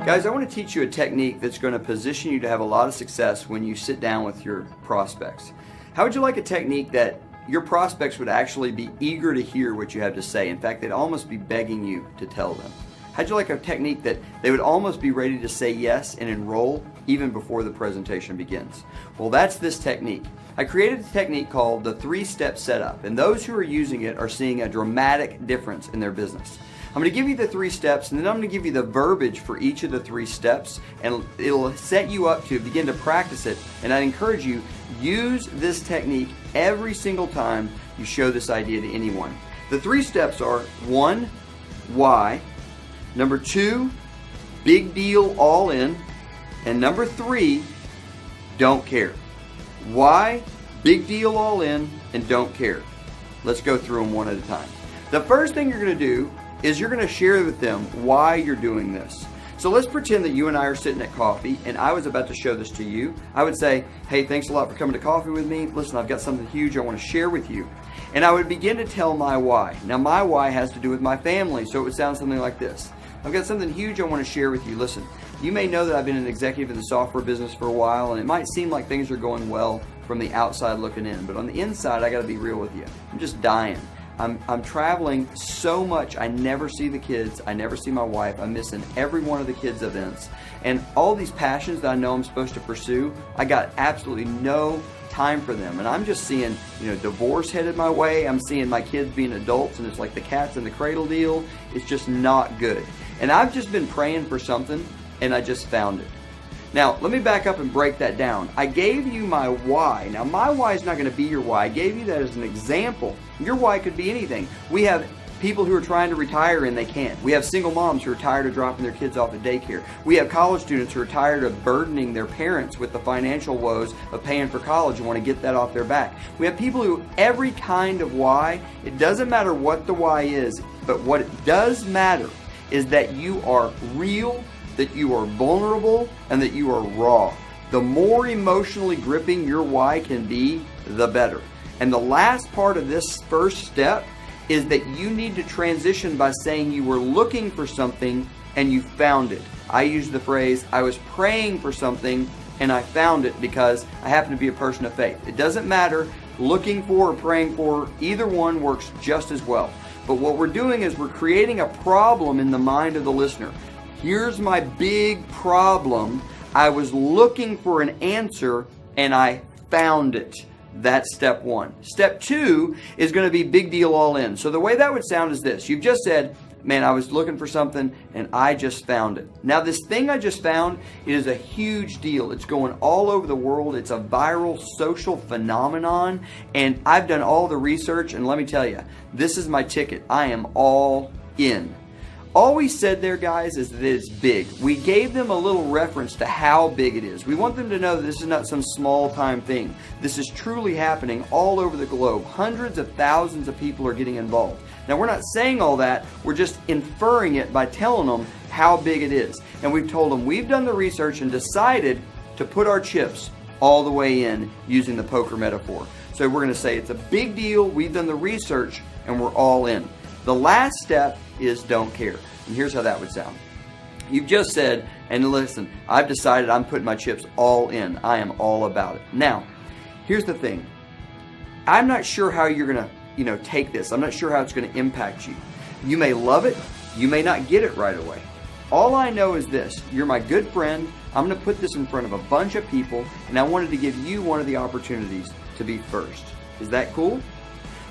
Guys, I want to teach you a technique that's going to position you to have a lot of success when you sit down with your prospects. How would you like a technique that your prospects would actually be eager to hear what you have to say? In fact, they'd almost be begging you to tell them. How'd you like a technique that they would almost be ready to say yes and enroll even before the presentation begins? Well, that's this technique. I created a technique called the 3-step setup, and those who are using it are seeing a dramatic difference in their business. I'm going to give you the 3 steps, and then I'm going to give you the verbiage for each of the 3 steps, and it'll set you up to begin to practice it. And I encourage you, use this technique every single time you show this idea to anyone. The 3 steps are: 1, why; number 2, big deal, all in; and number 3, don't care. Why, big deal, all in, and don't care. Let's go through them one at a time. The first thing you're going to do is you're going to share with them why you're doing this. So let's pretend that you and I are sitting at coffee and I was about to show this to you. I would say, hey, thanks a lot for coming to coffee with me. Listen, I've got something huge I want to share with you. And I would begin to tell my why. Now my why has to do with my family, so it would sound something like this. I've got something huge I want to share with you. Listen, you may know that I've been an executive in the software business for a while, and it might seem like things are going well from the outside looking in, but on the inside, I got to be real with you. I'm just dying. I'm traveling so much. I never see the kids. I never see my wife. I'm missing every one of the kids' events. And all these passions that I know I'm supposed to pursue, I got absolutely no time for them. And I'm just seeing, divorce headed my way. I'm seeing my kids being adults, and it's like the cats in the cradle deal. It's just not good. And I've just been praying for something, and I just found it. Now, let me back up and break that down. I gave you my why. Now, my why is not going to be your why. I gave you that as an example. Your why could be anything. We have people who are trying to retire and they can't. We have single moms who are tired of dropping their kids off at daycare. We have college students who are tired of burdening their parents with the financial woes of paying for college and want to get that off their back. We have people who, every kind of why, it doesn't matter what the why is, but what it does matter is that you are real, that you are vulnerable, and that you are raw. The more emotionally gripping your why can be, the better. And the last part of this first step is that you need to transition by saying you were looking for something and you found it. I use the phrase, I was praying for something and I found it, because I happen to be a person of faith. It doesn't matter, looking for or praying for, either one works just as well. But what we're doing is we're creating a problem in the mind of the listener. Here's my big problem. I was looking for an answer and I found it. That's step 1. Step 2 is going to be big deal, all in. So the way that would sound is this. You've just said, man, I was looking for something and I just found it. Now this thing I just found, it is a huge deal. It's going all over the world. It's a viral social phenomenon, and I've done all the research, and let me tell you, this is my ticket. I am all in. All we said there, guys, is that it's big. We gave them a little reference to how big it is. We want them to know that this is not some small-time thing. This is truly happening all over the globe. Hundreds of thousands of people are getting involved. Now, we're not saying all that. We're just inferring it by telling them how big it is. And we've told them we've done the research and decided to put our chips all the way in, using the poker metaphor. So we're going to say it's a big deal. We've done the research and we're all in. The last step is don't care. And here's how that would sound. You've just said, and listen, I've decided I'm putting my chips all in. I am all about it. Now, here's the thing. I'm not sure how you're going to, take this. I'm not sure how it's going to impact you. You may love it. You may not get it right away. All I know is this. You're my good friend. I'm going to put this in front of a bunch of people, and I wanted to give you one of the opportunities to be first. Is that cool?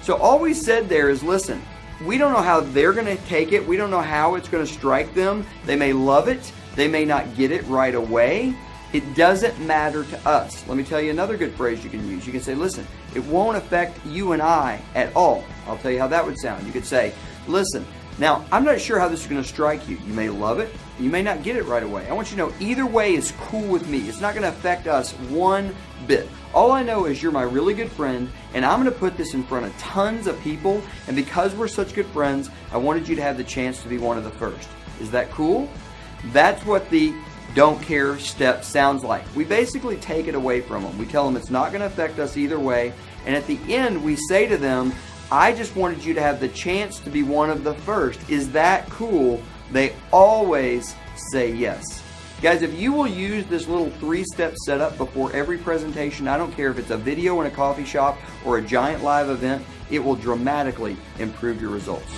So all we said there is, listen, we don't know how they're going to take it. We don't know how it's going to strike them. They may love it. They may not get it right away. It doesn't matter to us. Let me tell you another good phrase you can use. You can say, listen, it won't affect you and I at all. I'll tell you how that would sound. You could say, listen, now I'm not sure how this is going to strike you. You may love it. You may not get it right away. I want you to know either way is cool with me. It's not going to affect us one bit. All I know is you're my really good friend, and I'm going to put this in front of tons of people, and because we're such good friends, I wanted you to have the chance to be one of the first. Is that cool? That's what the don't care step sounds like. We basically take it away from them. We tell them it's not going to affect us either way, and at the end we say to them, I just wanted you to have the chance to be one of the first. Is that cool? They always say yes. Guys, if you will use this little 3-step setup before every presentation, I don't care if it's a video in a coffee shop or a giant live event, it will dramatically improve your results.